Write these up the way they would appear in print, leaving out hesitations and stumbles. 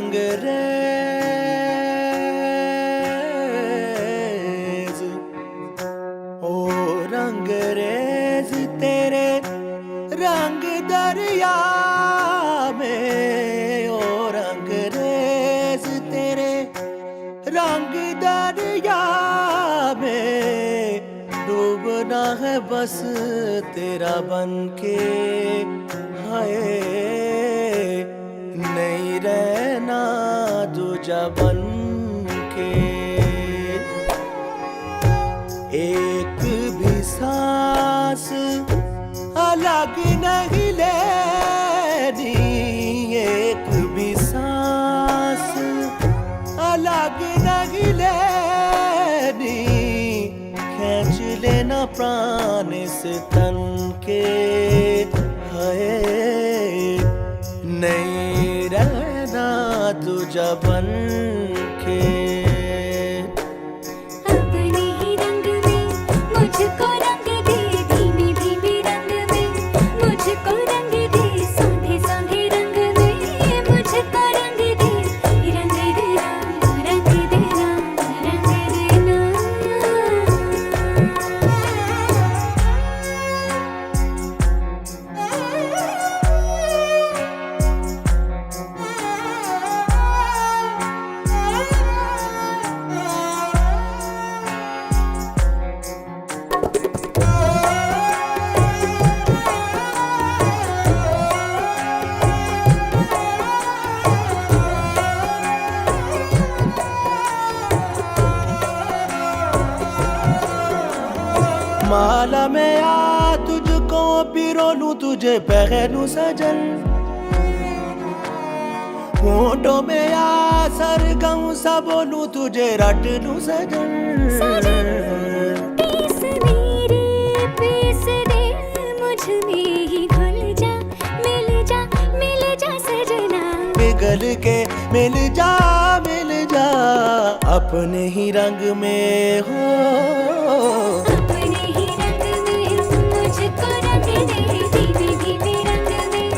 रंगरेज, ओ रंगरेज तेरे रंग दरिया में, ओ रंगरेज तेरे रंग दरिया में डूबना है बस तेरा बनके, हाय नहीं रहना दूजा बनके। एक भी सांस अलग नहीं लेनी, एक भी सांस अलग नहीं लेनी, खींच लेना प्राण से तन के, हाय नहीं रहना दूजा बनके। अपने ही रंग में मुझको रंग दे, धीमे धीमे रंग में मुझको रंग दे, सोंधे सोंधे रंग में मुझको रंग दे, रंग देना रंग देना रंग देना। माला में आ तुझको पिरोलूं, तुझे पहनूं सजन, होठों में आ सरगम सा बोलूं, तुझे रट लूं सजन। पीस मेरे पीस दे, मुझ में ही घुल जा, मिल जा सजना। पिघल के मिल जा अपने ही रंग में हो, अपने ही रंग में मुझको रंग दे, धीमे धीमे रंग में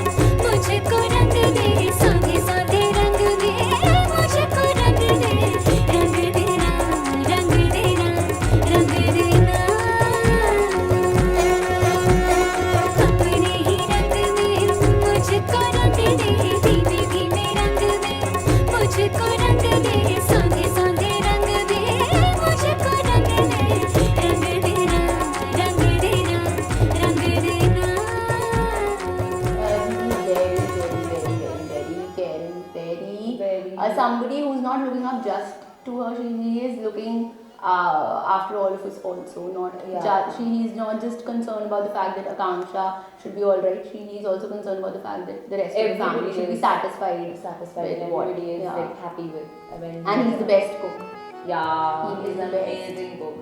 मुझको रंग दे, सोंधे सोंधे रंग में मुझको रंग दे, रंग देना रंग देना रंग देना। अपने ही रंग में मुझको रंग दे, धीमे धीमे रंग में मुझको रंग दे, सोंधे सोंधे रंग में मुझको रंग दे, रंग देना रंग देना रंग देना। Very caring, very somebody who's not looking up just to her. He is looking after all of us also. Not he is not just concerned about the fact that Akanksha should be all right. She is also concerned about the fact that the rest of the family should be satisfied. and with everybody is yeah. like happy with when And he's the best cook. Yeah, He is he's an the best. amazing cook.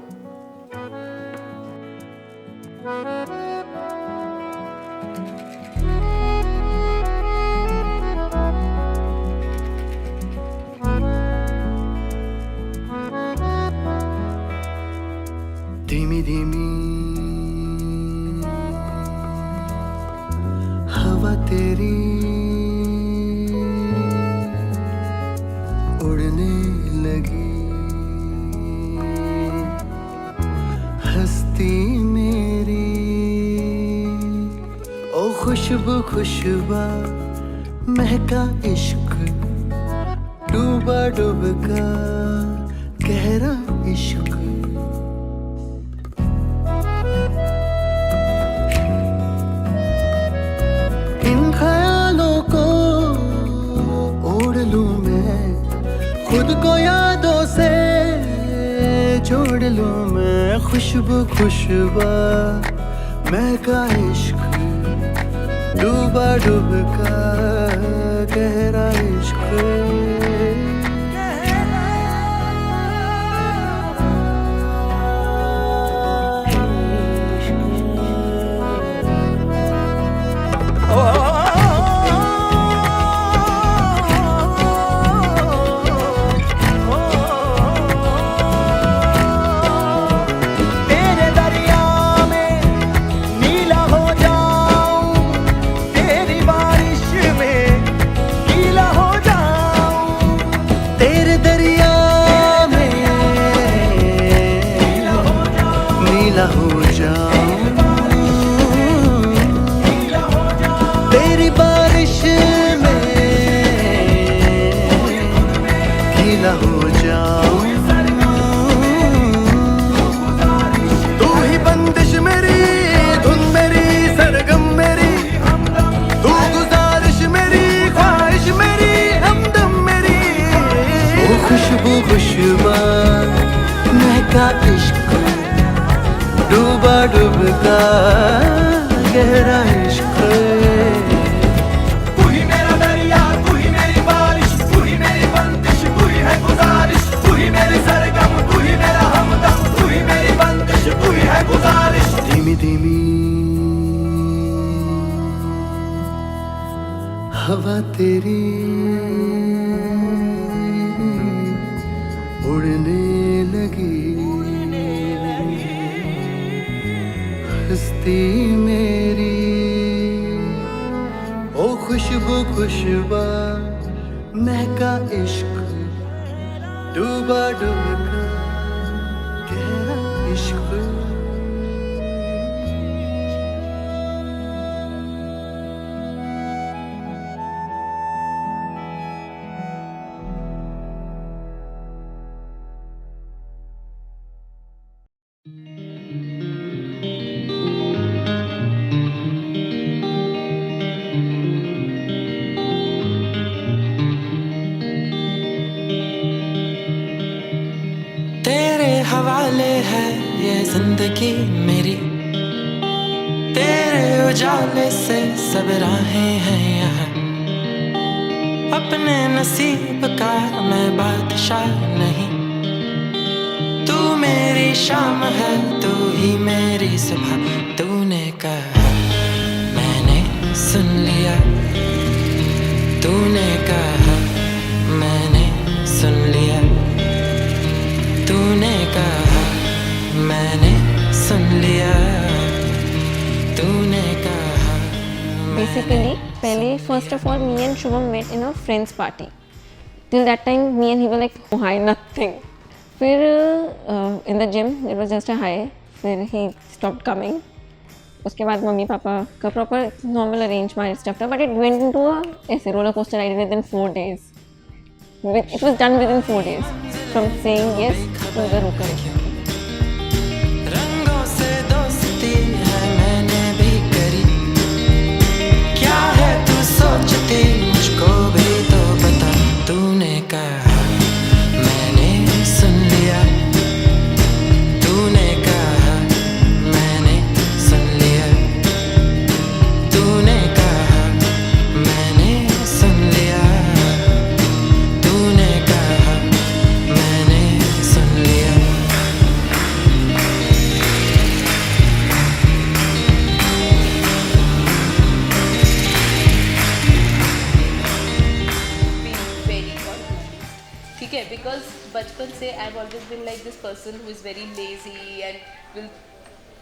धीमी धीमी हवा तेरी उड़ने लगी, हस्ती मेरी ओ खुशबू खुशबा महका इश्क, डूबा डूबका गहरा इश्क। इन ख्यालों को ओढ़ लूं मैं, खुद को यादों से जोड़ लूं मैं, खुशबू खुशबा महका इश्क, डूबा डूबका गहरा इश्क। गीला हो जाऊं। तू ही बंदिश मेरी, धुन मेरी, सरगम मेरी, तू गुजारिश मेरी, ख्वाहिश मेरी, हमदम मेरी। वो खुशबू खुशबा महका इश्क, डूबा डूबता गहरा इश्क। तू ही मेरा दरिया, तू ही मेरी बारिश, तू ही मेरी बंदिश, तू ही है गुजारिश, तू ही मेरी सरगम, तू ही मेरा हमदम, तू ही मेरी बंदिश, तू ही है गुजारिश। धीमी धीमी हवा तेरी उड़ने लगी, हस्ती मेरी। ओ खुशबू खुशबा महका इश्क, डूबा डूबा गहरा इश्क। तेरे हवाले है ये जिंदगी मेरी, तेरे उजाले से सब राहें हैं यहाँ। अपने नसीब का मैं बादशाह नहीं, तू मेरी शाम है, तू ही मेरी सुबह। तूने कहा मैंने सुन लिया, तूने कहा मैंने सुन लिया, तूने कहा मैंने सुन लिया, तूने कहा। Basically, पहले first of all, me and Shubham met in a friend's party. Till that time, me and he were like, oh, hi, nothing. फिर in the gym, it was just a hi. फिर he stopped coming. उसके बाद mummy papa का proper normal arranged marriage stuff था, but it went into a ऐसे roller coaster ride within 4 days. It was done within 4 days from saying yes to the रुक रहे। रंगों से दोस्ती है मैंने भी करी, क्या है तू सोचती मुझको भी तो बता। तूने कहा मैंने सुन लिया, तूने कहा मैंने सुन लिया, तूने कहा मैंने सुन लिया, तूने कहा मैंने सुन लिया। very confused, ठीक है, because बचपन से I've always been like this person who is very lazy and will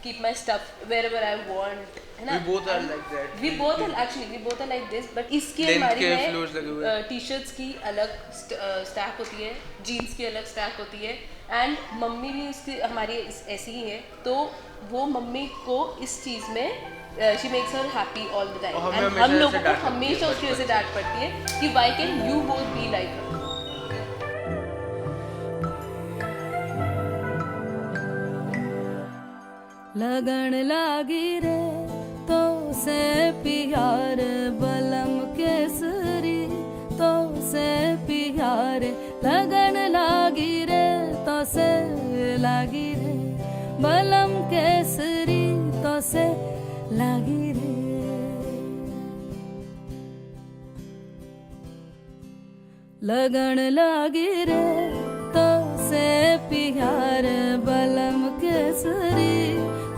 keep my stuff wherever I want, है ना? We both are like that. We both are actually, we both are like this, but इसकी Length अलमारी के flows लगे हुए हैं। में T-shirts की अलग स्टैक होती है, जीन्स की अलग स्टैक होती है, एंड मम्मी भी उसकी हमारी ऐसी ही है, तो वो मम्मी को इस चीज़ में she makes her happy all the time, और हमें and हमेशा हम लोगों ऐसे को डांट पड़ती है हमेशा उसकी वजह से डांट पड़ती है कि why can you both be like her. लगन लागी रे तो से प्यार बलम केसरी, तो से प्यार लगन लागी रे तो से लागी रे बलम केसरी, तो से लागी रे। लगन लागी रे तो से प्यार बलम केसरी,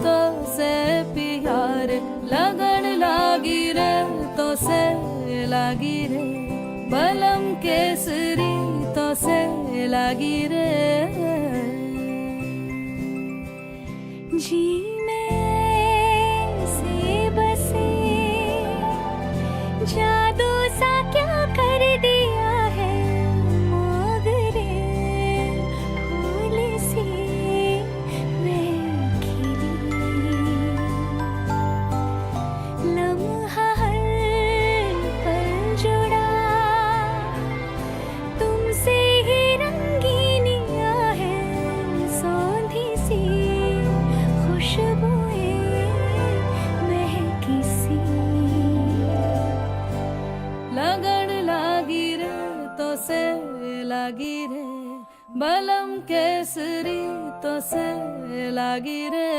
तो से प्यार लगन लागी रे, तो से लागी रे बलम केसरी, तो से लागी रे। जी में से बसे जादू सा क्या कर दिया है मोगरे फूल से मैं खिली, लम्हा हर पल जुड़ा तुमसे ही लागी रे बलम केसरी तो से लागी रे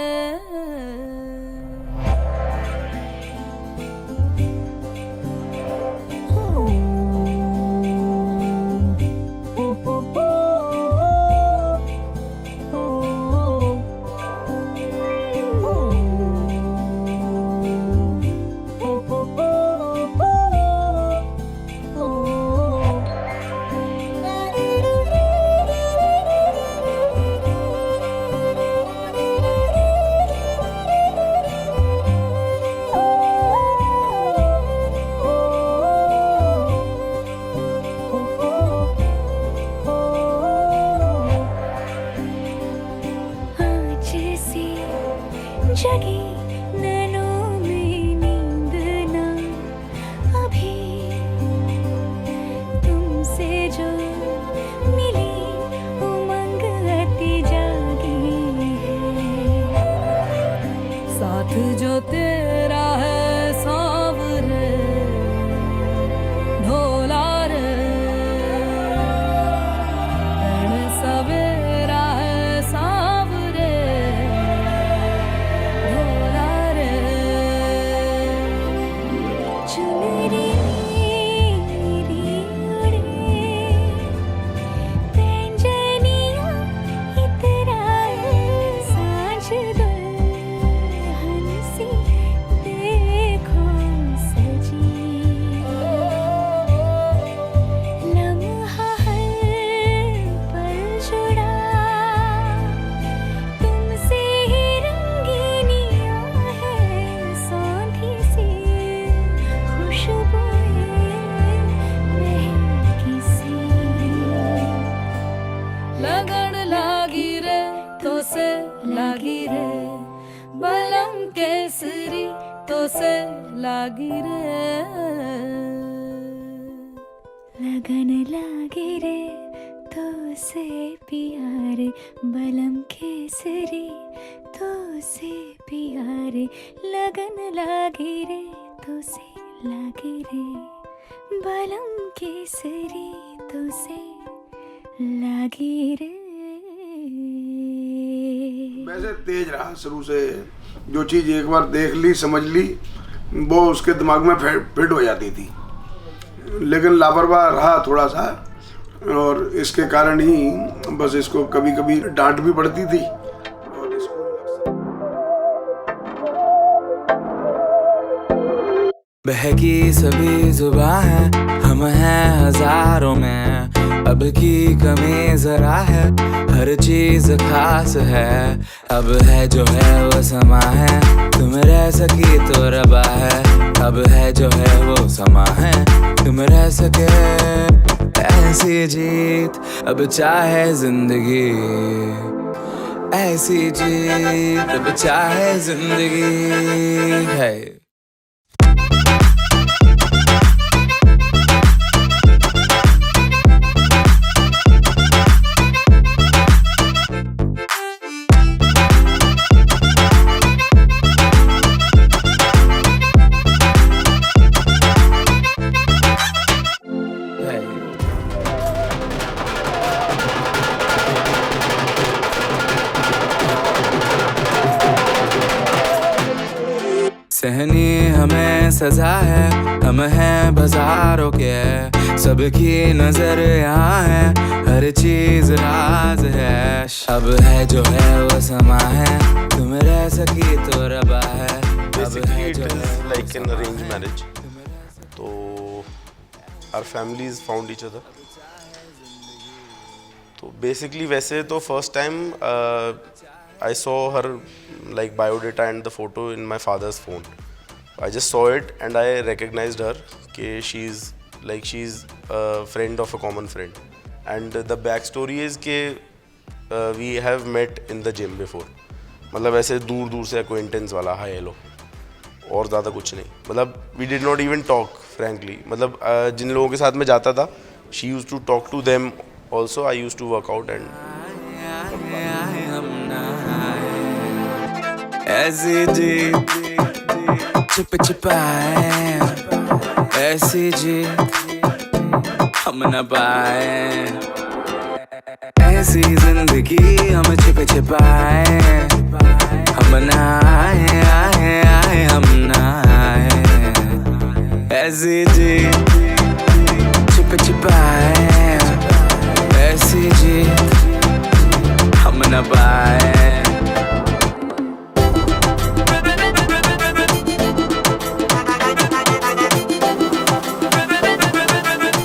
जगी नैनों में नींद ना अभी तुमसे जो मिली उमंग अति जागी है साथ जो तेरा है सांवरे ढोला रे रण सवेरा है सांवरे ढोला रे चुनरी मेरी उड़े पैंजनियाँ इतराए सांझ दुल्हन सी देखो सजी लम्हा हर पल जुड़ा तुमसे ही रंगीनियाँ है सौंधी सी खुशबुएं महकी सी लगन लागी रे तो से लागी रे बलम केसरी तो से लागी रे लगन लागे रे तो से प्यारे बलम केसरी तो से प्यारे लगन लागे रे तो से लागे रे बलम केसरी तो से लागे रे वैसे तेज रहा शुरू से, जो चीज़ एक बार देख ली समझ ली वो उसके दिमाग में फिट हो जाती थी, लेकिन लापरवाह रहा थोड़ा सा और इसके कारण ही बस इसको कभी कभी डांट भी पड़ती थी। और इसको बहकी सभी जुबां है हम हैं हजारों में, अब की कमी जरा है हर चीज खास है, अब है जो है वो समा है तुम रह सकी तो रबा है, अब है जो है वो समा है तुम रह सके ऐसी जीत अब चाहे जिंदगी, ऐसी जीत अब चाहे जिंदगी है। सहनी हमें सजा है हम हैं बाजारों के, सबकी नजर यहाँ है हर चीज राज है, अब है जो है वो समा है तुम रह सकी तो रबा है, Basically it is like an arranged marriage, तो our families found each other, तो basically वैसे तो first time I saw her like biodata and the photo in my father's phone. I just saw it and I recognized her कि she's a friend of a common friend, and the backstory is कि we have met in the gym before, मतलब ऐसे दूर दूर से acquaintance वाला hi hello और ज़्यादा कुछ नहीं, मतलब we did not even talk frankly, मतलब जिन लोगों के साथ मैं जाता था she used to talk to them also, I used to work out and ऐसी जीत छिप छिपाए, ऐसी जीत हम न पाए, सी जिंदगी हम छिप छिपाए, हम ना आए आए आए हम ना आए, ऐसी जी छिप छिपाए, ऐसी जी हम न पाए।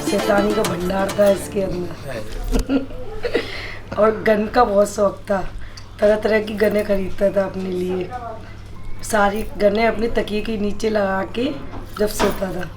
शैतानी का भंडार था इसके अंदर और गन का बहुत शौक था, तरह तरह की गनें खरीदता था अपने लिए, सारी गनें अपने तकिए के नीचे लगा के जब सोता था।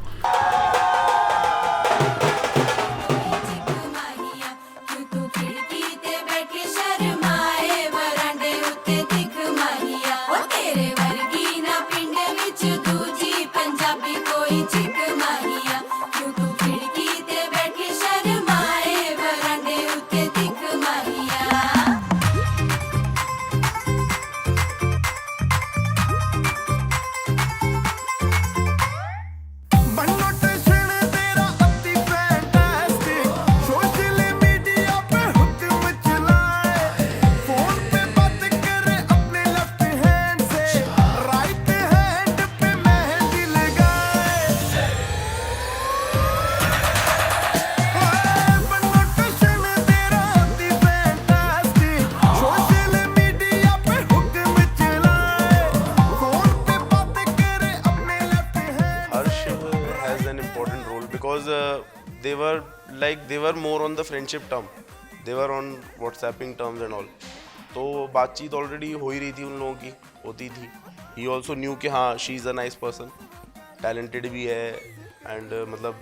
they were more on the friendship term, they were on WhatsApping terms and all, तो बातचीत ऑलरेडी हो ही रही थी उन लोगों की, होती थी। he also knew कि हाँ she is a nice person, talented भी है and मतलब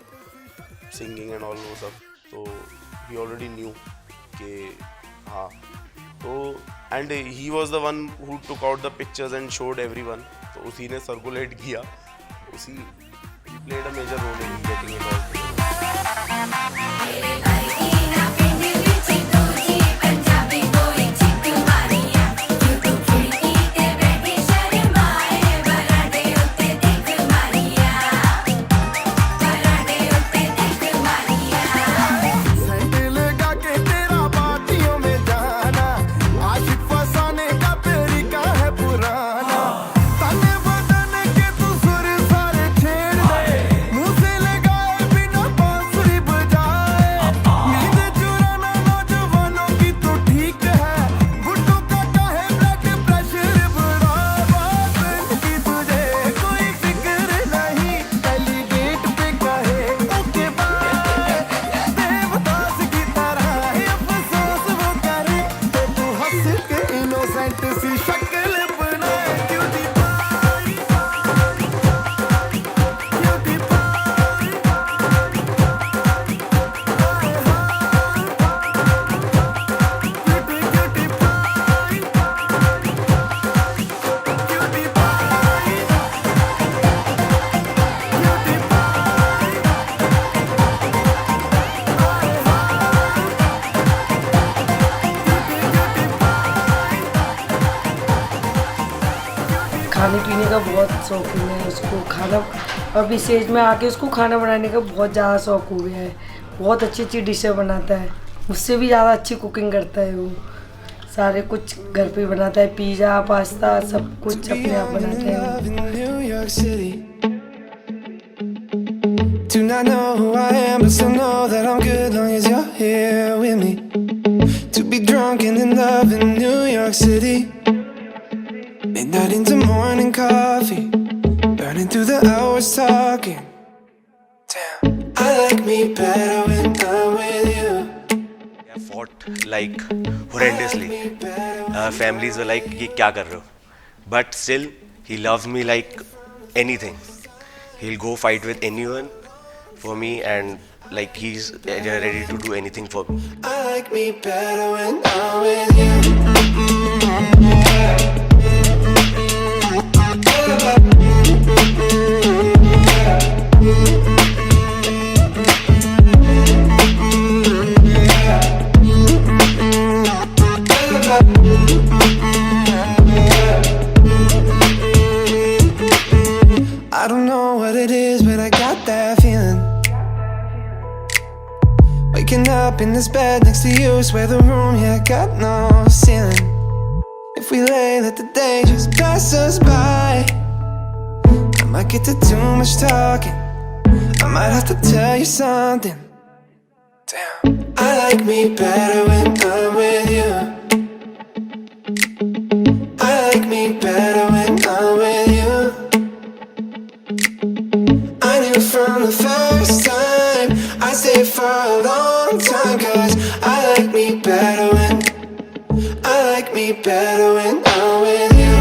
singing and all वो सब, तो he already knew कि हाँ, तो and he was the one who took out the pictures and showed everyone, तो उसी ने circulate किया, उसी he played a major role in getting it all. खाने पीने का बहुत शौकीन है उसको, खाना अब इस एज में आके उसको खाना बनाने का बहुत ज़्यादा शौक हो गया है, बहुत अच्छी अच्छी डिशें बनाता है, मुझसे भी ज़्यादा अच्छी कुकिंग करता है वो, सारे कुछ घर पे बनाता है, पिज़्ज़ा पास्ता सब कुछ अपने आप बनाता है। Do not know who I am, but still know that I'm good long as you're here with me. To be drunk and in love in New York City, midnight into morning coffee, burning through the hours talking. Damn, I like me better when I'm with you. I fought like horrendously. Families were like, "ये क्या कर रहे हो?" But still, he loves me like anything. He'll go fight with anyone for me, and like he's ready to do anything for me. I like me better when I'm with you. I don't know what it is, but I got that feeling. Waking up in this bed next next to you, swear the room, yeah, got no ceiling. If we lay, let the day just pass us by. I might get to too much talking, I might have to tell you something. Damn. I like me better when I'm with you. I like me better when I'm with you. I knew from the first time I stayed for a long time, 'cause I like me better when I'm with you.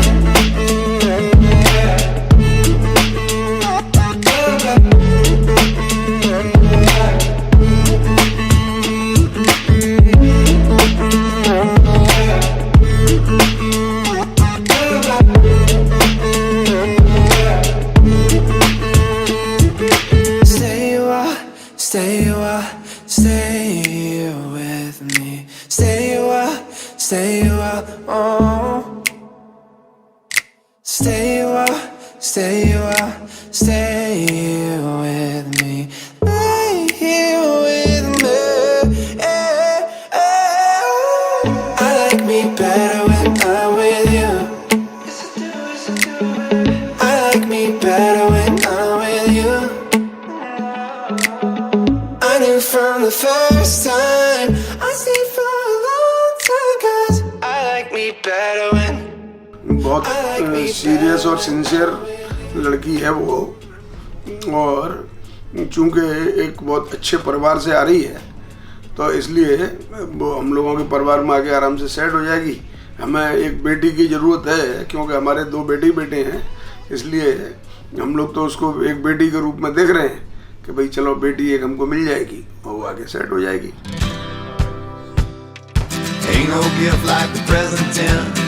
Stay with me. Stay a while, oh. Stay a while, stay with me. Stay here with me. I like me better when I'm with you. I like me better when I'm with you. I knew from the first time I stayed for a long time, 'cause I like me better when. बहुत serious और sincere लड़की है वो, और चूंकि एक बहुत अच्छे परिवार से आ रही है तो इसलिए वो हम लोगों के परिवार में आके आराम से सेट हो जाएगी। हमें एक बेटी की ज़रूरत है क्योंकि हमारे 2 बेटे हैं, इसलिए हम लोग तो उसको एक बेटी के रूप में देख रहे हैं कि भाई चलो बेटी एक हमको मिल जाएगी और वो आगे सेट हो जाएगी। Ain't no gift like the present tense.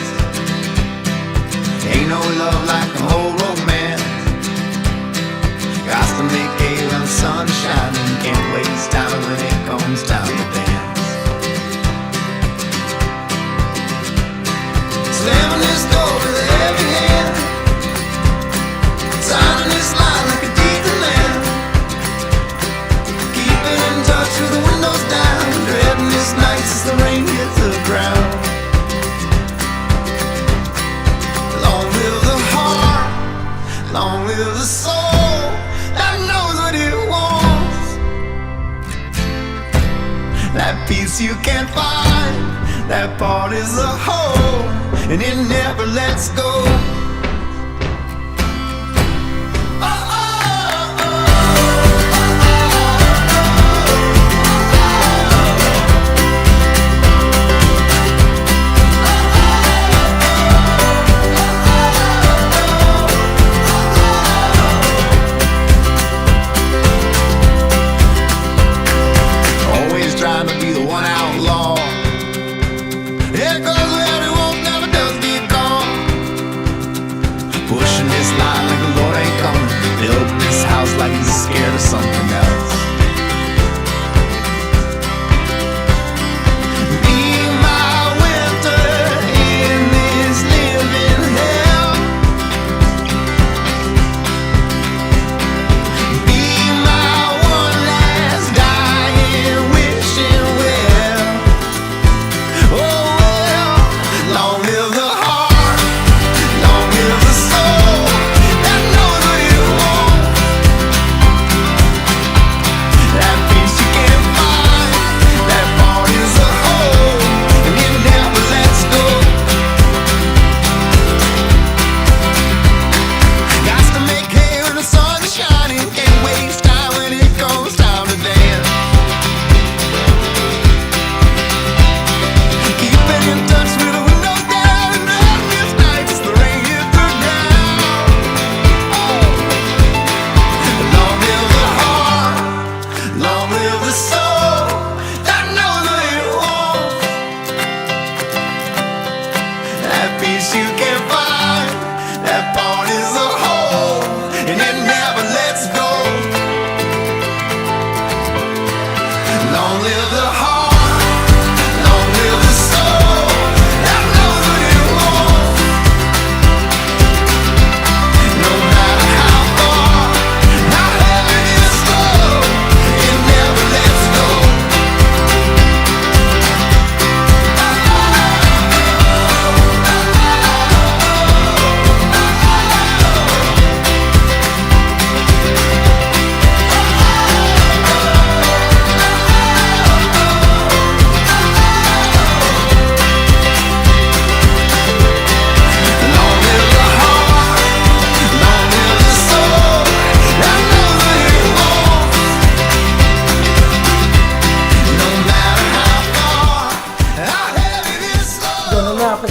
Ain't no love like the whole romance. Got to make hay when the sun is shining. Can't waste time when it comes time to dance. Slamming this door with every hand. Signing this line like a deed to land. Keeping in touch with the windows down. Dreading this night as the rain hits the ground. Long live the heart, long live the soul that knows what it wants. That peace you can't find, that part is a whole, and it never lets go. Trying to be the one outlaw. Here goes where he won't, never does get caught.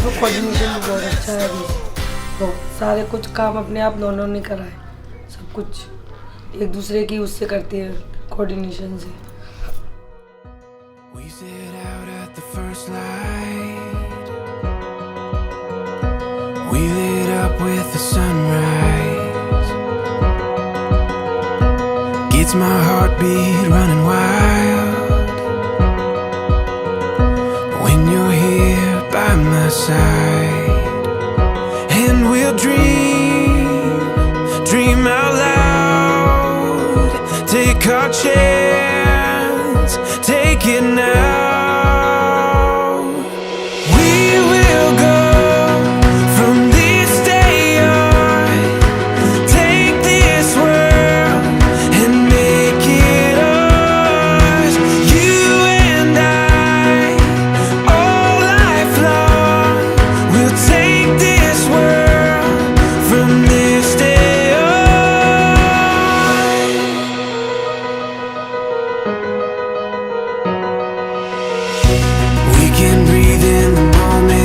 तो coordination भी बहुत अच्छा है अभी, तो सारे कुछ काम अपने आप दोनों ने करा है, सब कुछ एक दूसरे की उससे करते हैं कोऑर्डिनेशन से। We set out at the first light. We lit up with the sunrise. Gets my heartbeat running wild when you're here by my side. And we'll dream out loud. Take our chance, take it now. We will go from this day on. Take this world and make it ours. You and I, all life long. We'll take this world from this day on. We can breathe in the moment.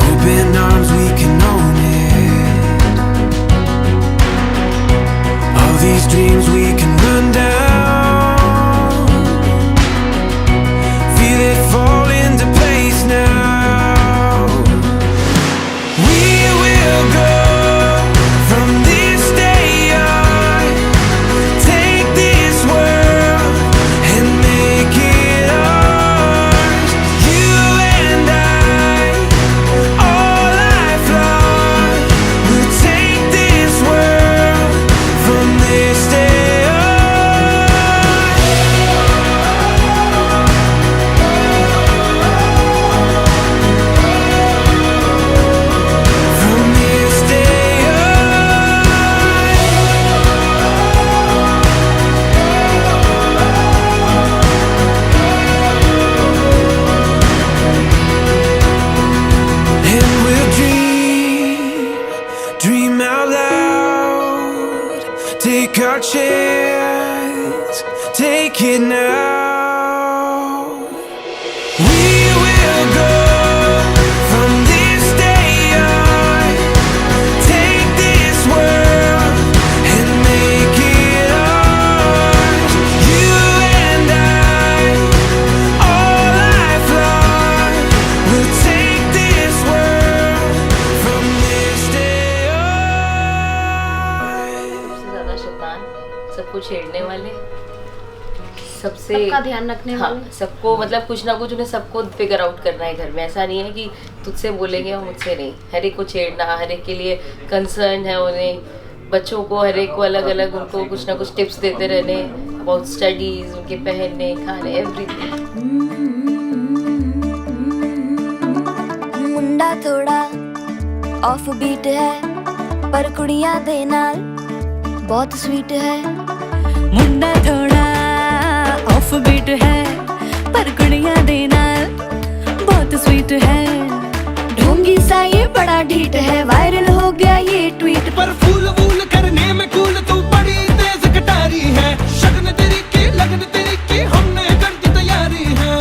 Open arms, we can own it. All these dreams we can run down. Feel it fall into place now. We will go from this day on. Take this world and make it ours. You and I, all life long. We'll take this world from this day on. From this day and we'll dream out loud. Take our chance, take it now. We will go from this day on. Take this world and make it ours. You and I, all life long. We'll take this world from this day on. सबसे ज्यादा शैतान, सबको छेड़ने वाले, सबसे सबका ध्यान रखने हाँ, वाले। सबको मतलब कुछ ना कुछ उन्हें सबको फिगर आउट करना है घर में। ऐसा नहीं है कि तुझसे बोलेंगे और मुझसे नहीं, हर एक को छेड़ना, हर एक के लिए कंसर्न है उन्हें। बच्चों को हर एक को अलग अलग उनको कुछ ना कुछ टिप्स देते रहने अबाउट स्टडीज, उनके पहनने, खाने, एवरीथिंग। मुंडा थोड़ा ऑफ बीट है पर कुड़ियां दे नाल बहुत स्वीट है। मुंडा थोड़ा ऑफ बीट है पर कुड़ियां दे नाल बहुत स्वीट है। ढोंगी सा ये बड़ा ढीठ है, वायरल हो गया ये ट्वीट पर फूल वूल करने में कूल तू बड़ी तेज कटारी है। शगन तेरी की लगन तेरी की हमने कर दी तैयारी है।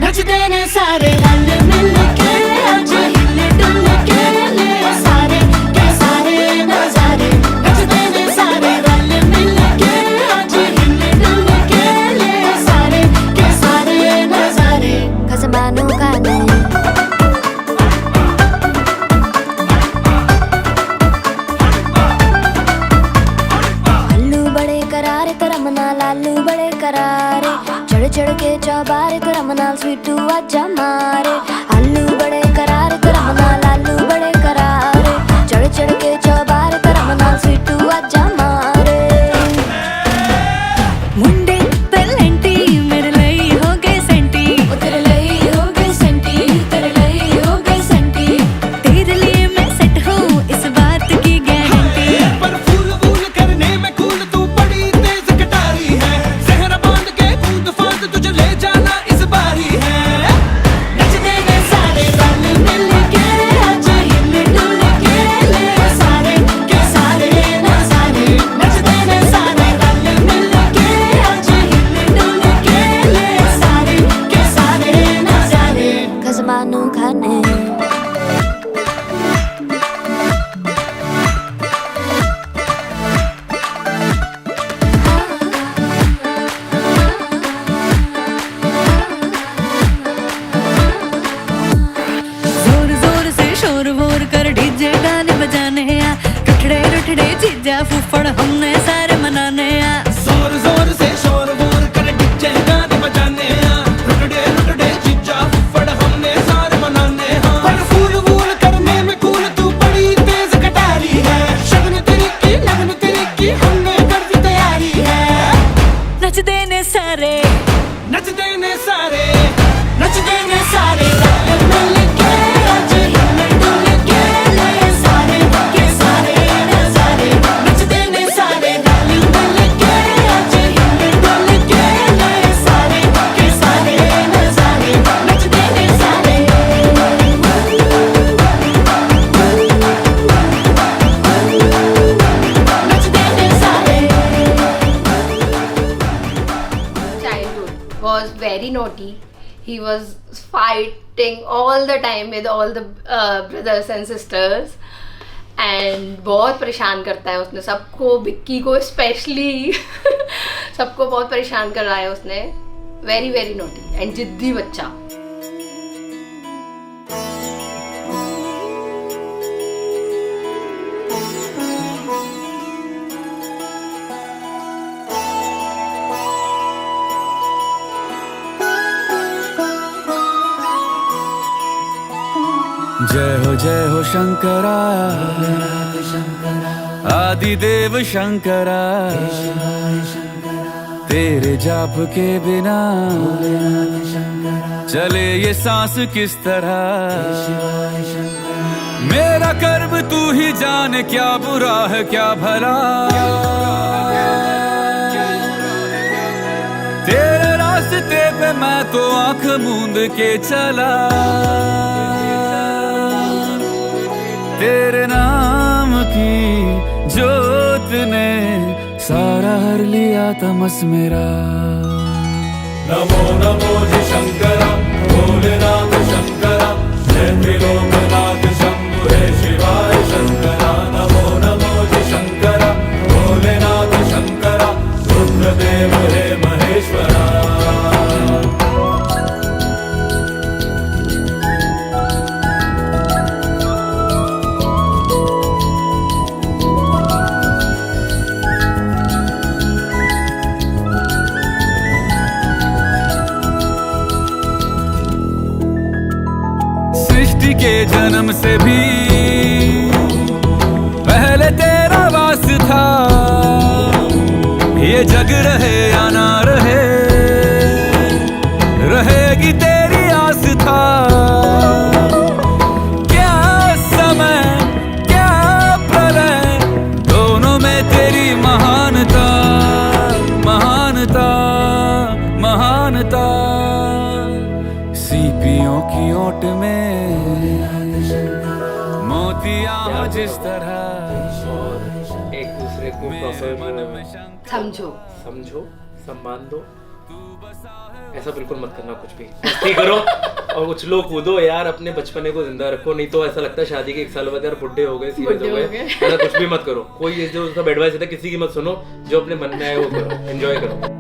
नचते ने सारे रल मिल के आज हिल डुल के ले सारे के सारे नजारे। नचते ने सारे रल मिल के आज हिल डुल के ले सारे के सारे नजारे। खसमानों का नहीं अल्लू बड़े करारे करम नाल आलू बड़े करारे। चढ़ चढ़ के चौबारे करम नाल स्वीटू आजा मारे। आलू बड़े करारे करम नाल आलू बड़े करारे। चढ़ चढ़ के चौबारे करम नाल स्वीटू आजा मारे। मुंडे पलेंटी मेरे ਲਈ ਹੋ ਗਏ ਸੈਂਟੀ। ओ तेरे लिए हो गए सेंटी, तेरे लिए हो गए सेंटी। तेरे लिए मैं सेट हूँ इस बात की गारंटी। पर फूल वूल करने में कूल तू बड़ी तेज कटारी है। जहरा बांध के कूद फांद तुझे ले जाना इस बारी है। नचते ने सारे रल मिल के आज हिल डुल के ले सारे नचदे ने सारे नचदे ने सारे रल मिल के अज हिल डुल के ले सारे के सारे नजारे नचदे ने सारे रल मिल के अज हिल डुल के ले सारे के सारे नजारे नचदे ने सारे नचदे ने सारे childhood was very naughty. He was fighting all the time with all the brothers and sisters and बहुत परेशान करता है उसने सबको, विक्की को स्पेशली सबको बहुत परेशान कर रहा है उसने. वेरी वेरी नोटी एंड जिद्दी बच्चा. जय हो शंकरा आदिदेव शंकरा तेरे जाप के बिना चले ये सांस किस तरह. मेरा कर्म तू ही जाने क्या बुरा है क्या भला. तेरे रास्ते पे मैं तो आंख मूंद के चला. तेरे नाम की जोत ने सारा हर लिया तमस मेरा. नमो नमो जी शंकरा भोलेनाथ शंकरा जय त्रिलोकनाथ शंभु हे शिवाय शंकरा. नमो नमो जी शंकरा भोलेनाथ शंकरा रुद्रदेव हे महेश्वरा. के जन्म से भी पहले तेरा वास था. ये जग रहे या ना रहे रहेगी तेरी आस था. क्या समय क्या प्रलय दोनों में तेरी महानता महानता महानता. सीपियों की ओट में मोतियां जिस तरह एक दूसरे को समझो समझो सम्मान दो. ऐसा बिल्कुल मत करना, कुछ भी मस्ती करो और कुछ लोग कूदो यार, अपने बचपने को जिंदा रखो. नहीं तो ऐसा लगता है शादी के 1 साल बाद यार बुढ़े हो गए, सीरियस हो गए. ऐसा कुछ भी मत करो. कोई जो सब एडवाइस देता है किसी की मत सुनो. जो अपने मन में आए वो करो, एंजॉय करो.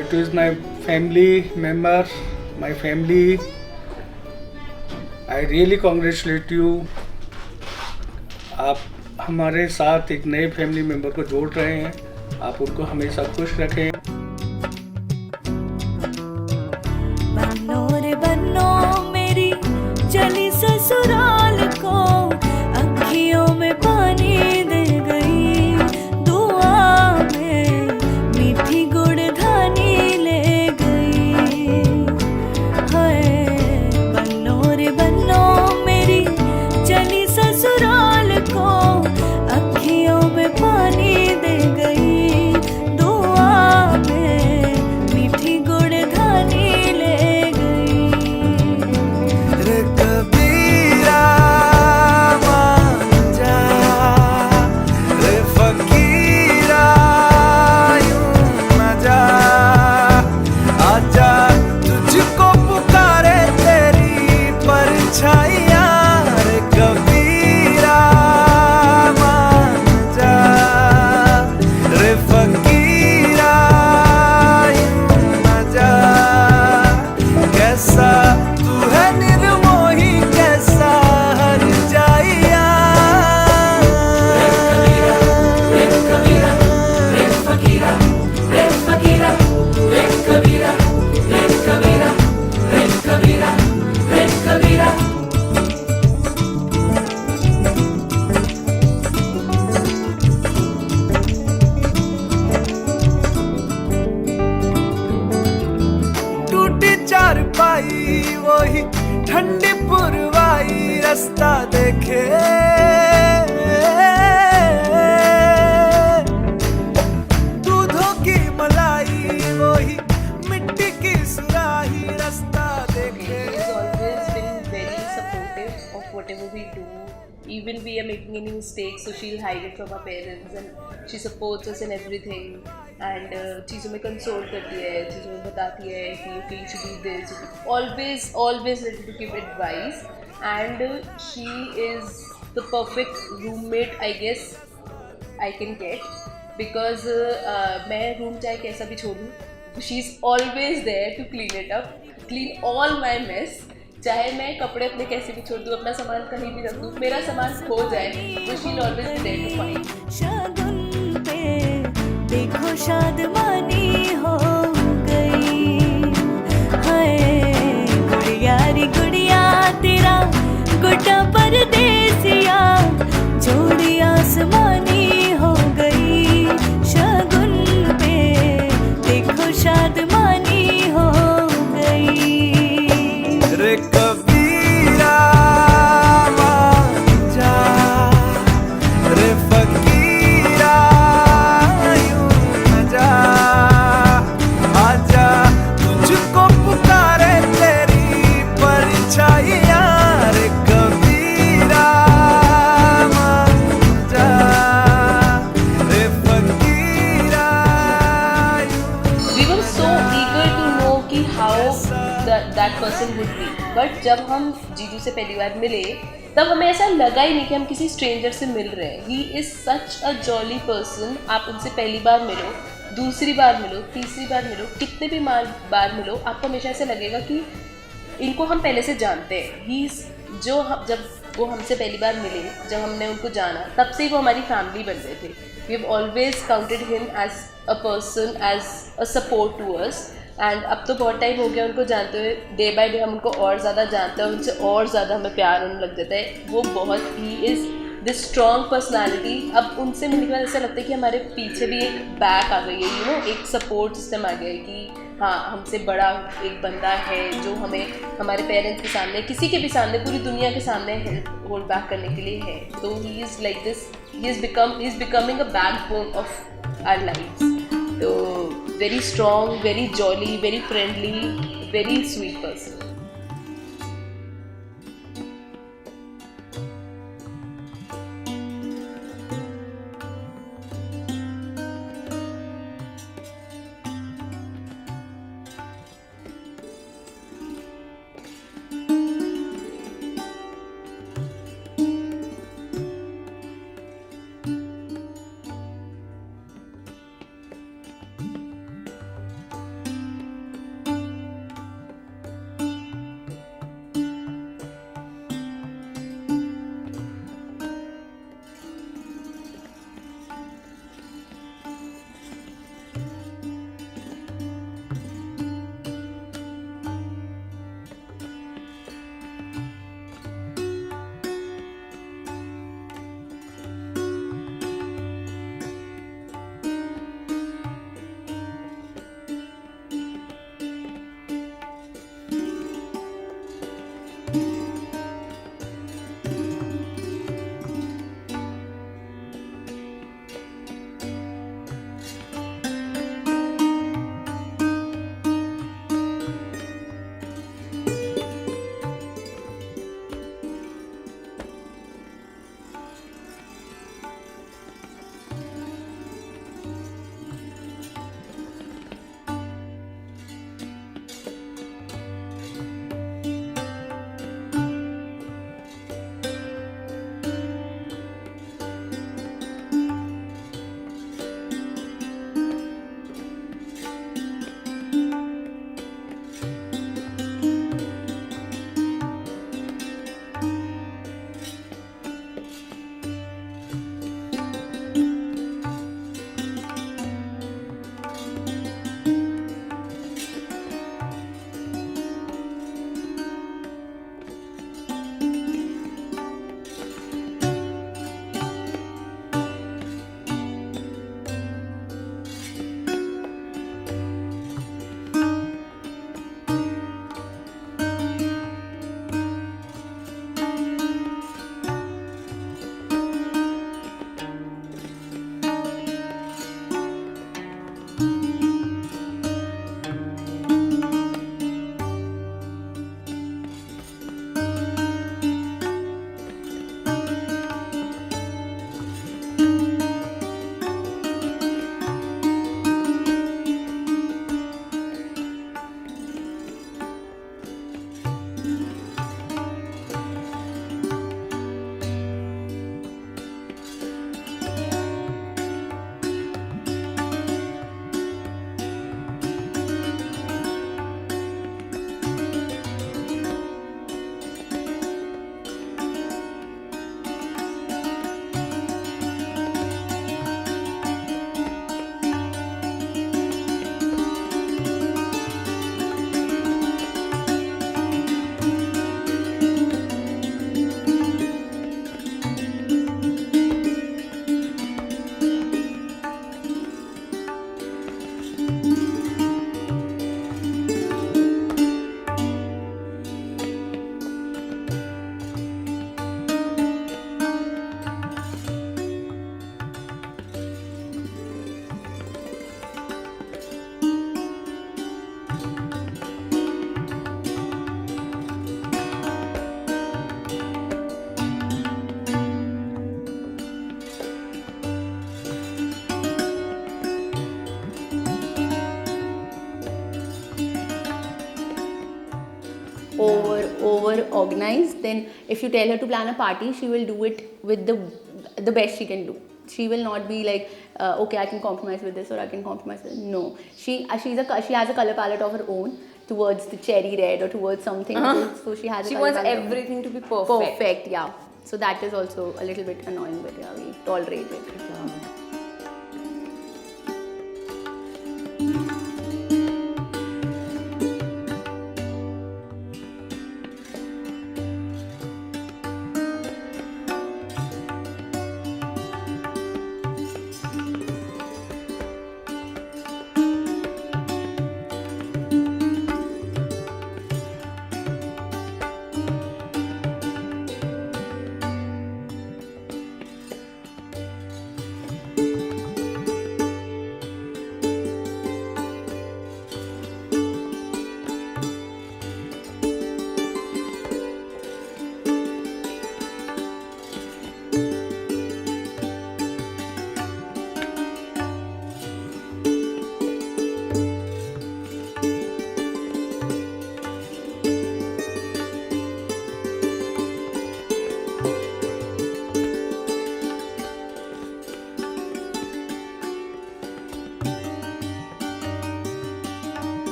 It is my family member, my family. I really congratulate you. आप हमारे साथ एक नए फैमिली मेंबर को जोड़ रहे हैं. आप उनको हमेशा खुश रखें. बनो रे बनो मेरी चली ससुराल को, अखियों में पानी दे गई, दुआ में मीठी गुड़ धानी ले गई. हाय बनो रे बनो मेरी चली ससुराल को, अखियों में पानी दे गई, दुआ में मीठी गुड़ धानी ले गई. रे कबीरा मान जा, रे फकीरा यूं न जा, आजा तुझको पुकारे तेरी परछाइयाँ. रे कबीरा मान जा, रे फकीरा यूं न जा, कैसा तू है निर्मोही, कैसा हर जाइया. टूटी चारपाई वही ठंडी पुरवाई, रास्ता देखे दूधों की मलाई, वही मिट्टी की सुराही, रास्ता देखे. She's always been very supportive of whatever we do. Even we are making any mistakes, so she'll hide it from our parents, and she supports us in everything. And चीज़ों में console करती है, चीज़ों में बताती है कि okay, you should do this. Always ready to give advice. And she is the perfect roommate, I guess, I can get. Because मैं रूम चाहे कैसा भी छोड़ूँ, she is always there to clean it up, clean all my mess. चाहे मैं कपड़े अपने कैसे भी छोड़ दूँ, अपना सामान कहीं भी रख दूँ, मेरा सामान खो जाए तो she will always be there to find. शगुन पे देखो शादमानी हो गई, हाय गुड़िया रे गुड़िया तेरा गुड्डा परदेसिया, जोड़ी आसमानी हो गई। शगुन पे देखो शादमानी हो गई। रे कबीरा मान जा, रे फकीरा यूं न जा, आजा तुझको पुकारे तेरी परछाइयाँ। रे कबीरा मान जा, रे फकीरा We were so eager to know कि how that person would be, but जब हम जीजू से पहली बार मिले तब हमें ऐसा लगा ही नहीं कि हम किसी स्ट्रेंजर से मिल रहे हैं। He is such a jolly person. आप उनसे पहली बार मिलो, दूसरी बार मिलो, तीसरी बार मिलो, कितने भी बार मिलो, आपको हमेशा ऐसा लगेगा कि इनको हम पहले से जानते हैं। ही इज़ जो हम जब वो हमसे पहली बार मिले, जब हमने उनको जाना, तब से ही वो हमारी फैमिली बन गए थे। We have always counted him as a person, as a support to us. And अब तो बहुत टाइम हो गया उनको जानते हुए, डे बाय डे हम उनको और ज़्यादा जानते हैं, उनसे और ज़्यादा हमें प्यार होने लग जाता है। वो बहुत he is this strong personality. अब उनसे मिलने के बाद ऐसा लगता है कि हमारे पीछे भी एक बैक आ गई है, यू नो, एक सपोर्ट सिस्टम आ गया है कि हाँ, हमसे बड़ा एक बंदा है जो हमें हमारे पेरेंट्स के सामने, किसी के भी सामने, पूरी दुनिया के सामने होल्ड बैक करने के लिए है। तो he is like this, he is becoming a backbone of our lifes. तो very strong, very jolly, very friendly, very sweet person. organized, then if you tell her to plan a party, she will do it with the best she can do. She will not be like, okay, I can compromise with this or I can compromise with no. She has a color palette of her own towards the cherry red or towards something. So she has. She a color wants palette of her own. everything to be perfect. Perfect, yeah. So that is also a little bit annoying, but yeah, we tolerate it.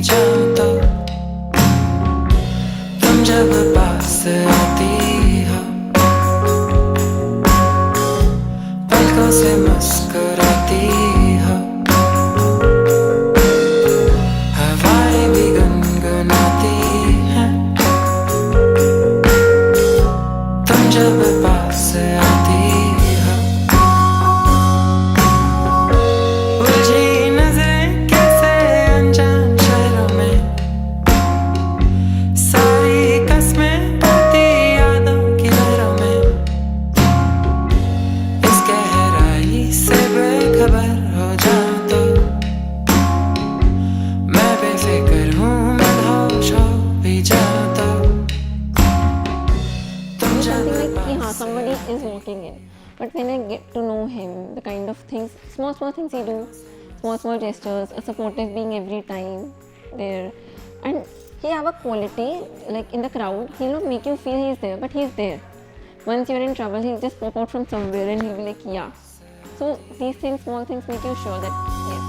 जाऊं तो तुम जब पास आती हो पलकों से मुस्कुराती हो हवाएं भी गुनगुनाती हैं तुम जब पास आती हो उलझी नजरें कैसे अनजान शहरों में सारी कस्में पाती यादों की लहरों में इस गहराई से बेखबर हो जाऊं तो मैं बेफिक्र हूँ मदहोश हो भी जाऊं तो तुम जब कि हाँ somebody is walking in, but when I get to know him, the kind of things, small things he do, small gestures, a supportive being every time there, and he have a quality like in the crowd, he'll not make you feel he's there, but he's there. Once you're in trouble, he'll just pop out from somewhere and he'll be like, yeah. So these things, small things, make you sure that yes.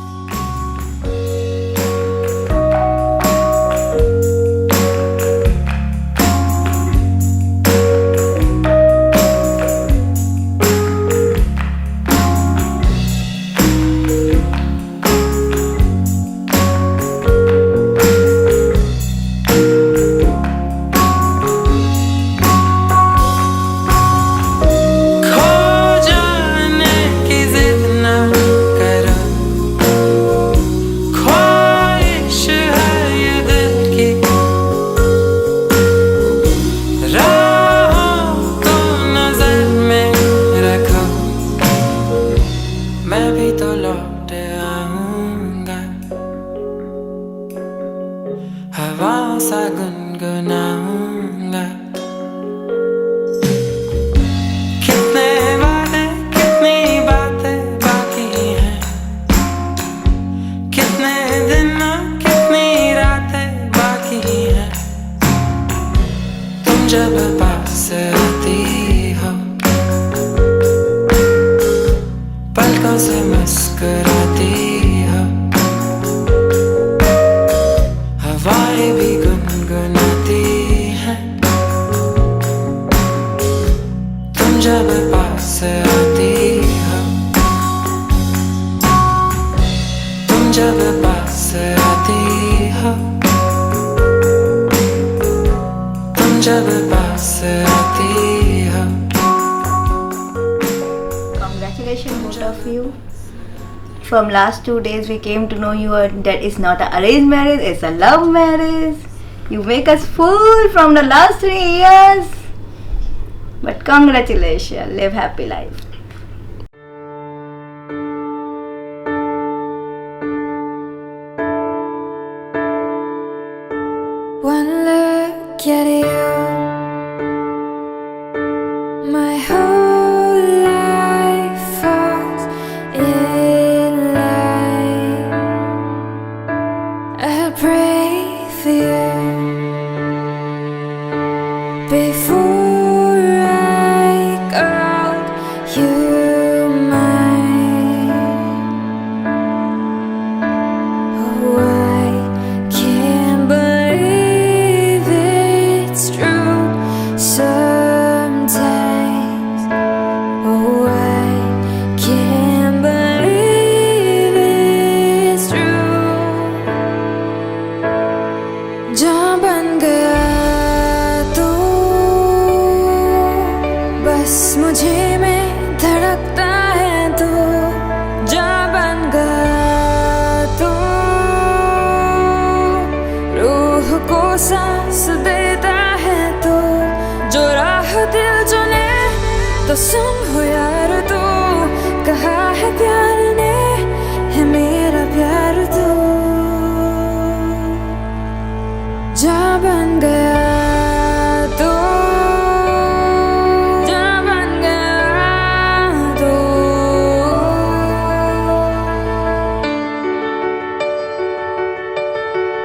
खो जाने की जिद ना करो ख्वाहिश है ये दिल की राहों को नजर में रखो मैं भी तो लौट आऊंगा हवाओं सा गुनगुनाऊंगा कितने वादे कितनी बातें बाकी हैं कितने दिन कितनी रातें बाकी हैं तुम जब पास आती हो पलकों से मुस्कुराती हो हवाएं भी गुनगुनाती हैं तुम जब पास आती हो तुम जब पास आती हो तुम जब पास आती हो Congratulations both of you. From last 2 days we came to know you that it's not an arranged marriage, it's a love marriage. You make us fool from the last 3 years. But congratulations, live happy life. One look at you, my whole life falls in line. I pray for you before I call you mine. Oh, I can't believe it's true sometimes. Oh, I can't believe it's true. जहाँ बन गया तू बस मुझे में धड़कता है तू जहाँ बन गया तू रूह को सांस देता है तू जो राह दिल चुने तो सुन हो यार तू कहा है प्यार ने है मेरा प्यार तू जा बन गया तू जा बन गया तू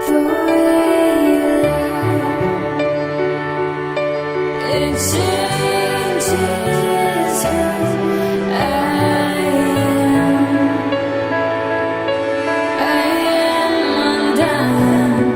The way you love, it changes who I am undone.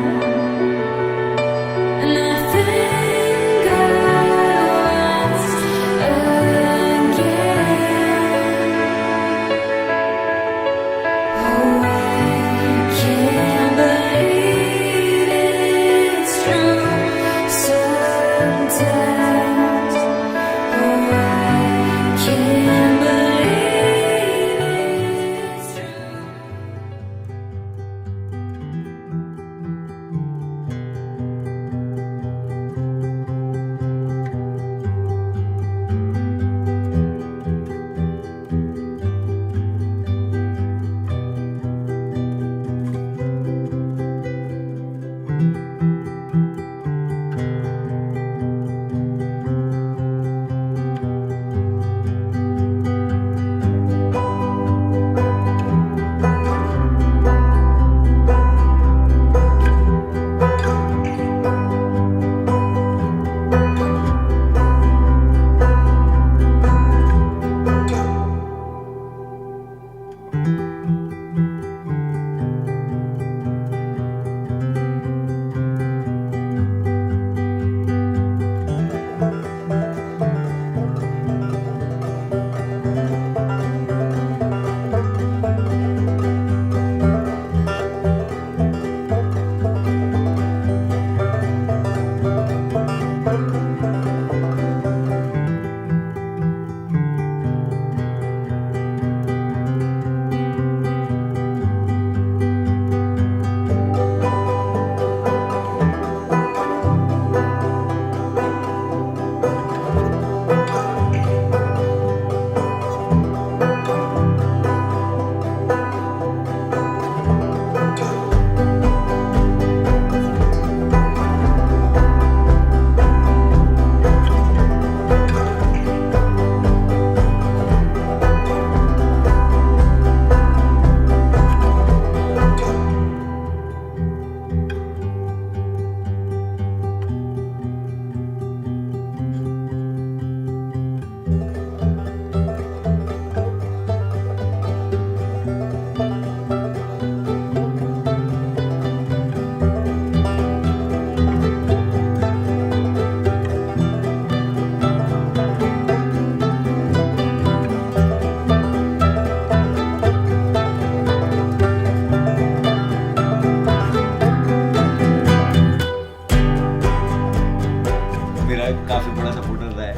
काफ़ी बड़ा सपोर्टर रहा है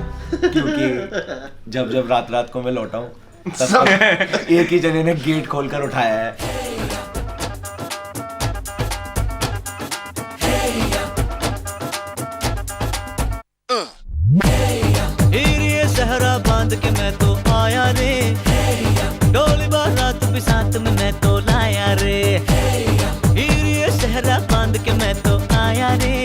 क्योंकि जब रात को मैं लौटा हूँ तब एक ही जने ने गेट खोलकर उठाया है। सहरा बांध के मैं तो आया रे, डोली बारात भी साथ में मैं तो लाया रे। ये सहरा बांध के मैं तो आया रे,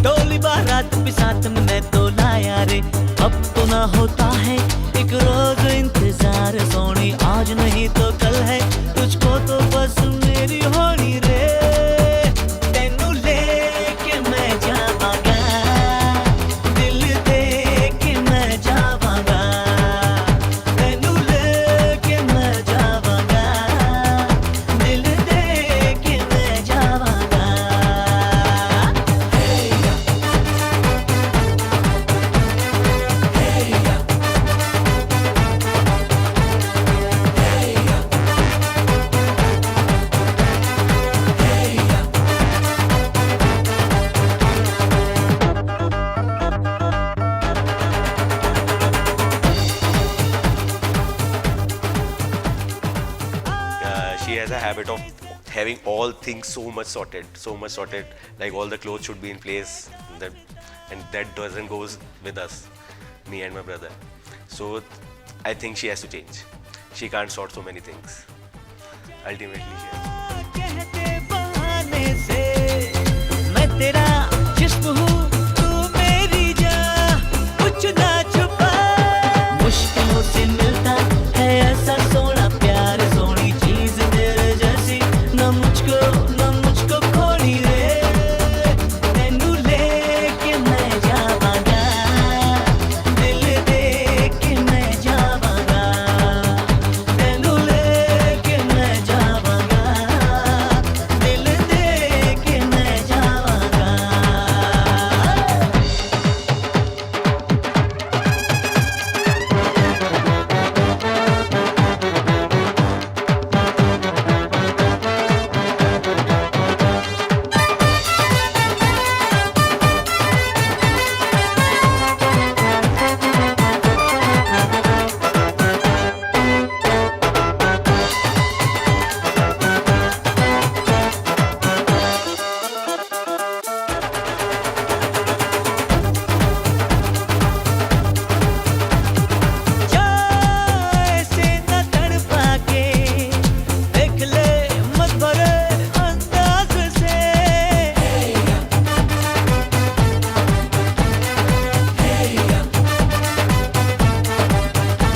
डोली बारात भी साथ में मैं तो लाया रे। अब तो ना होता है एक रोज इंतजार सोनी, आज नहीं तो कल है तुझको तो बस मेरी होनी रे। तेनू लेके मैं जावांगा, दिल दे के मैं जावांगा। तेनू लेके मैं जावांगा, दिल दे के मैं जावांगा। She has a habit of having all things so much sorted, like all the clothes should be in place, and that doesn't goes with us, me and my brother. So I think she has to change. She can't sort so many things. Ultimately she has. कहते बहाने से मैं तेरा जिस्म हूँ, तू मेरी जान, कुछ ना छुपा। मुश्किलों से मिलता है ऐसा सोना प्यार, सोनी चीज तेरे जैसी न मुझको खोनी रे। तेनू लेके मैं जावांगा, दिल दे के मैं जावांगा। तेनू लेके मैं जावांगा, दिल दे के मैं जावांगा। ऐसे न तड़पा के देख ले मत भरे अंदाज से।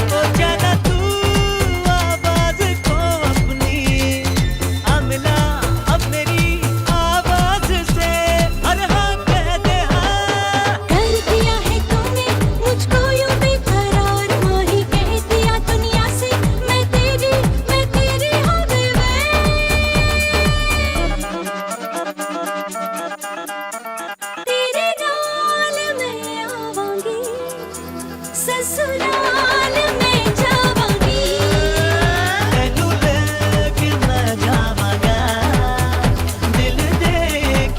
ओ जाना तू आवाज को अपनी, आ मिला अब मेरी आवाज से। अरे हाँ कह दे हाँ। कर दिया है तूने मुझको यूं बेकरार, वही कह दिया दुनिया से मैं तेरी हो गई तेरे नाल मैं आवांगी, ससुराल में जावांगी। तेनू लेके मैं जावांगा, दिल दे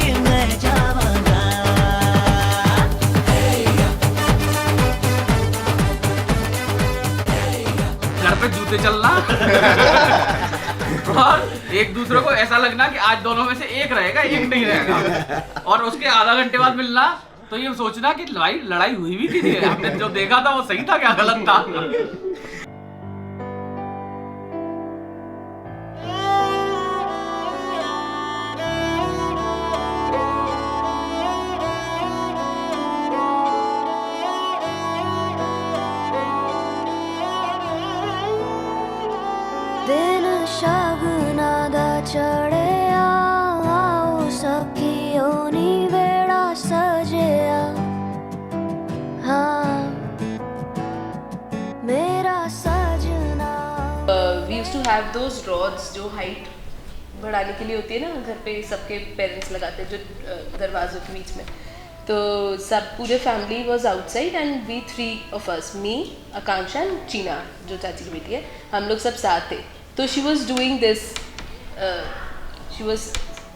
के मैं जावांगा। घर पे जूते चलना और एक दूसरे को ऐसा लगना कि आज दोनों में से एक रहेगा, एक नहीं रहेगा, और उसके आधा घंटे बाद मिलना तो ये सोचना कि लड़ाई हुई भी थी, हमने जो देखा था वो सही था क्या गलत था। दिन शगुना दा चढ़िया, आओ सखियों नी वेड़ा सजिया। हाँ मेरा सजना। We used to have those rods जो हाइट बढ़ाने के लिए होती है ना, घर पे सबके पेरेंट्स लगाते हैं जो दरवाजों के बीच में। तो सब पूरे family was outside and we 3 of us, me, Akanksha and Cheena जो चाची की बेटी है, हम लोग सब साथ थे। तो she was doing this, she was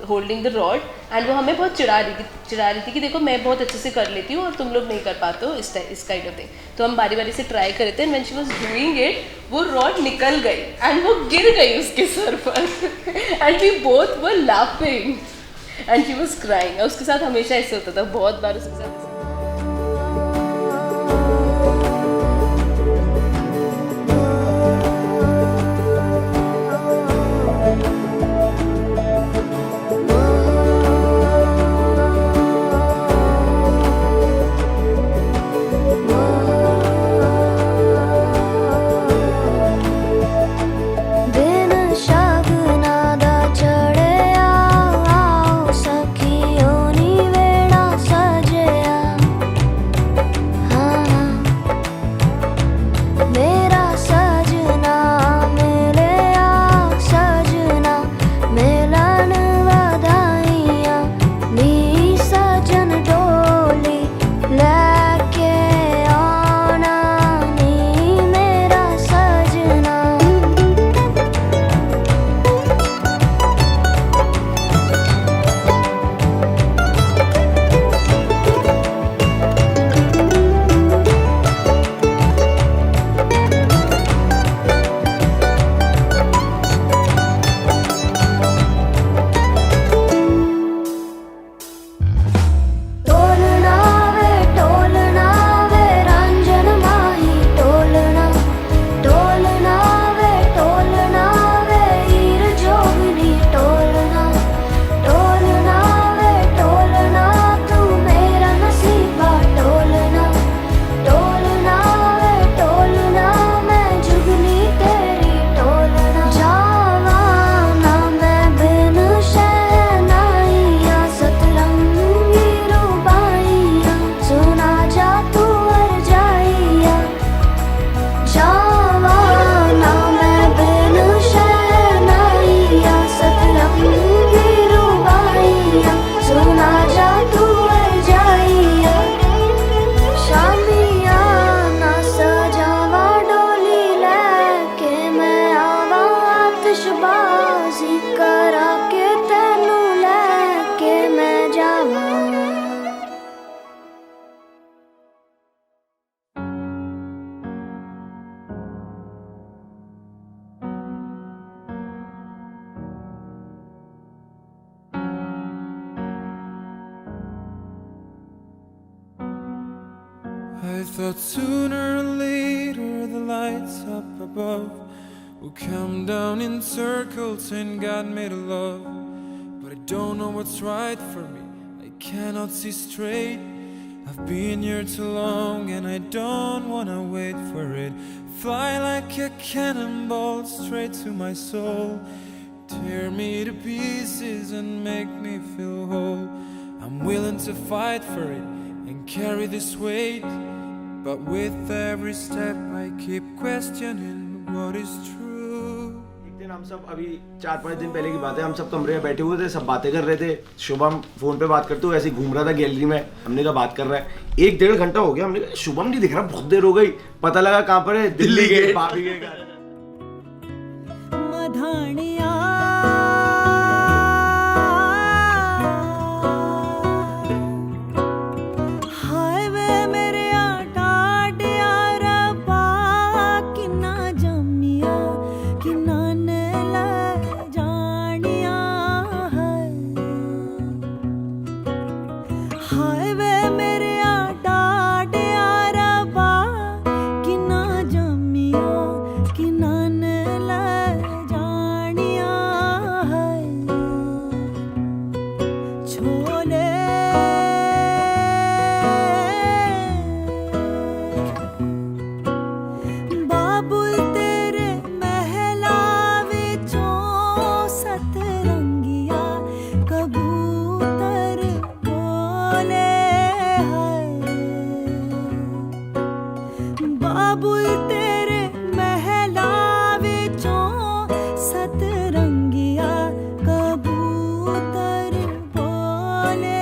holding the rod and वो हमें बहुत चिढ़ा रही थी कि देखो मैं बहुत अच्छे से कर लेती हूँ और तुम लोग नहीं कर पाते हो इस काइंड ऑफ थिंग। तो हम बारी बारी से ट्राई कर रहे थे and when she was doing it वो रॉड निकल गई एंड वो गिर गई उसके सर पर and we both were laughing and she was crying. उसके साथ हमेशा ऐसे होता था, बहुत बार उसके साथ। I thought sooner or later the lights up above will come down in circles and God made a love. But I don't know what's right for me, I cannot see straight. I've been here too long and I don't wanna wait for it. Fly like a cannonball straight to my soul. Tear me to pieces and make me feel whole. I'm willing to fight for it and carry this weight. But with every step I keep questioning what is true. एक दिन हम सब अभी 4-5 दिन पहले की बात है, हम सब कमरे में बैठे हुए थे, सब बातें कर रहे थे। शुभम फोन पे बात करते हुए ऐसे घूम रहा था गैलरी में। हमने कहा बात कर रहा है, 1-1.5 घंटा हो गया। हमने कहा शुभम नहीं दिख रहा, बहुत देर हो गई। पता लगा कहाँ पर है, दिल्ली गए, भाभी के घर। सतरंगिया कबूतर बोले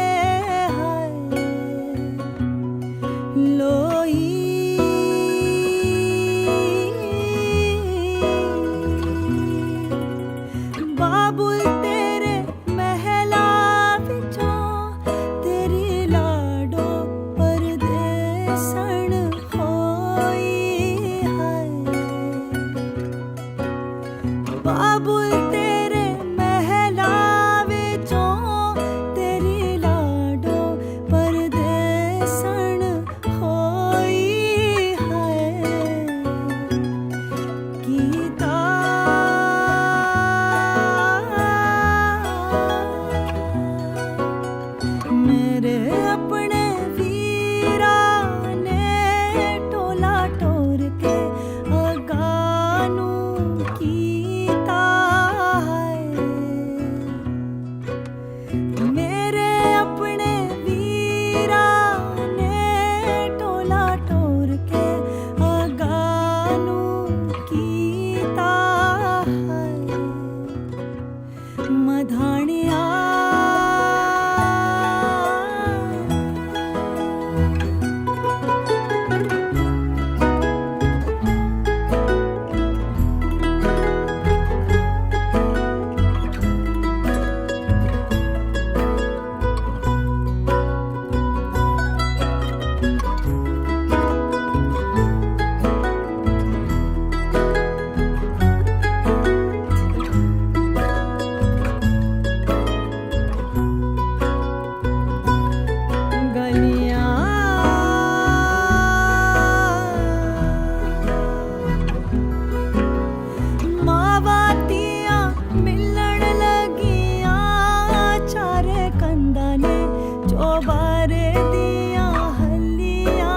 चोबारे दिया हलिया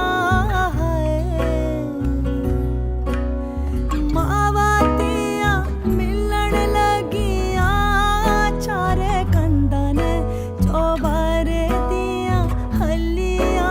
मावातिया मिलन लगिया चारे कंदन चोबारे दिया हलिया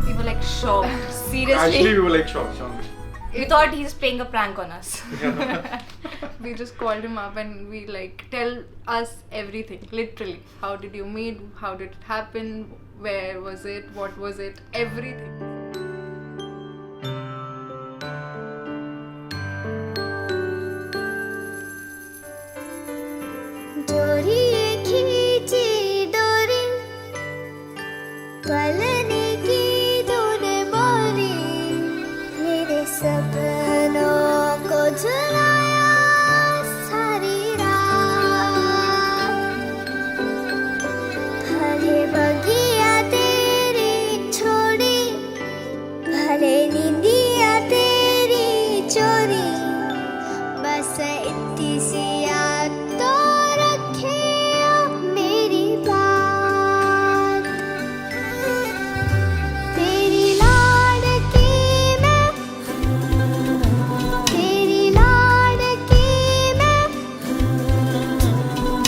We were like shocked. Seriously. Actually, we were like shocked. We thought he's playing a prank on us. We just called him up and we like, tell us everything, literally. How did you meet? How did it happen? Where was it? What was it? Everything. डोरी खींची डोरी पलने की तूने मोरी मेरे सपनों को झुलाया सारी रात भले बगिया तेरी छोड़ी भले नींदिया तेरी चोरी बस इतनी सी याद तो रखे मेरी बात तेरी लाडकी मैं तेरी लाडकी मैं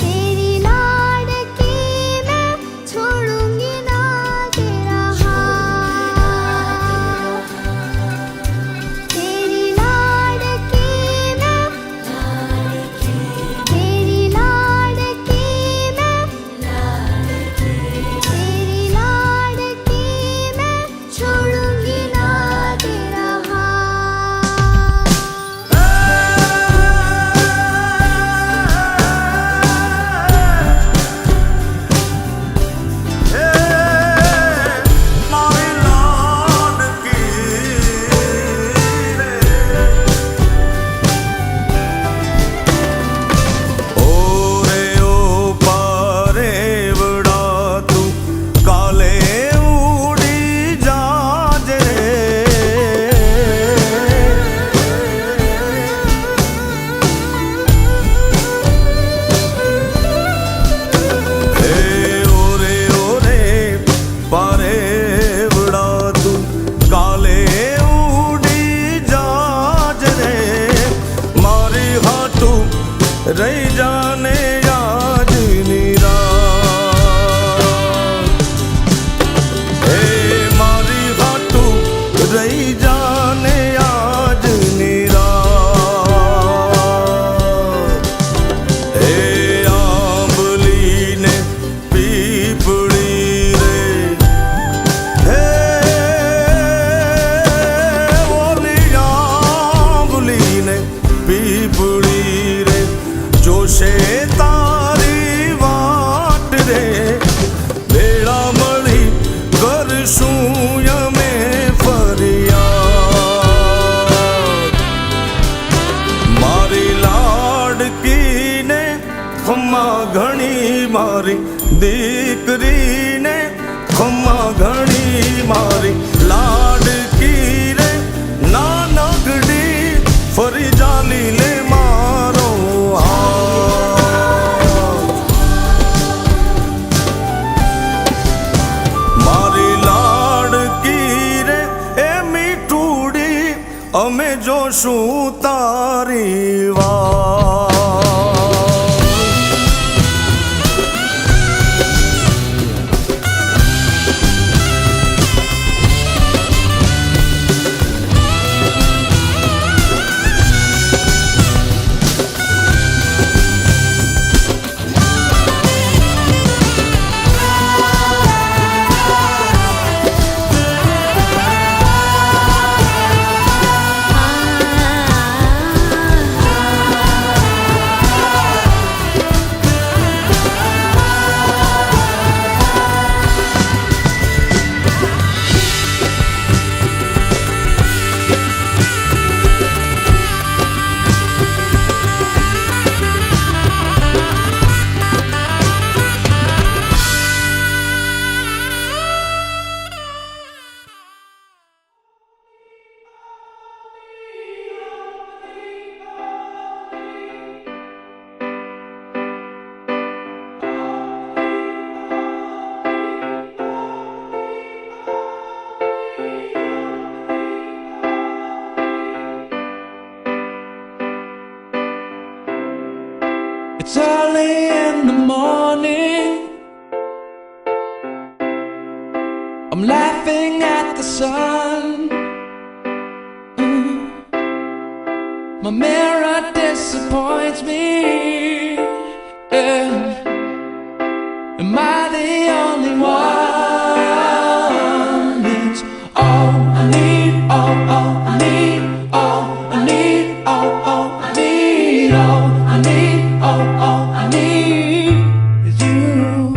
तेरी लाडकी मैं छोड़ूंगी ना तेरा हाथ तेरी लाडकी मैं तेरी लाडकी मैं तेरी लाडकी मैं छोड़ूंगी ना तेरा ओरे ओ पारे बड़ा तू काले उड़ी जाजे ओरे ओरे पारे बड़ा तू काले उड़ी जाजे मारी हाथू रही जाने आज नीरा हे मारी हाथू रही जाने आज नीरा हे आंबली ने पीपड़ी रे हे ओली आंबली ने पीपड़ी रे जोशे तारी वाट रे बेड़ा मળી કરશું યમે ફરિયાદ મારી લાડકી ને ખમ્મા ઘણી મારી દીકરી ને ખમ્મા ઘણી મારી લાડકી રે નાનકડી ફરી જાલી લે મારો હાથ મારી લાડકી રે એ મીઠુડી અમે જોશું તારી વાત It's early in the morning, I'm laughing at the sun. My mirror disappoints me. Yeah. Am I the only one? It's all I need, all I need, all I need, all I need, all I need, all I need is you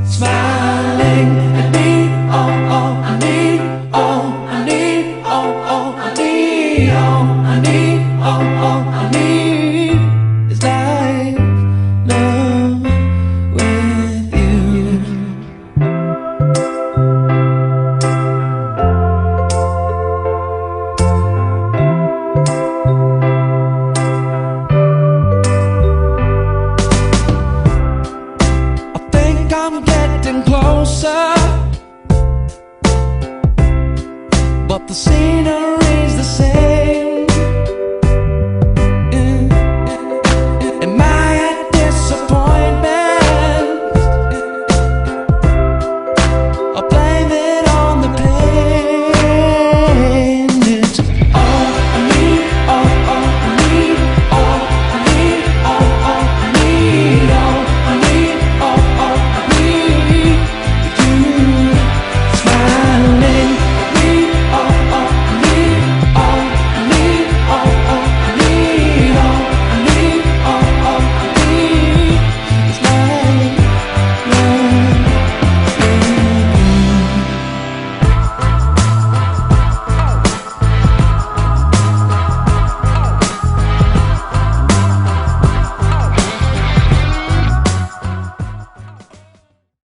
smiling at me. All I need, all I need, all I need, all I need, all I need.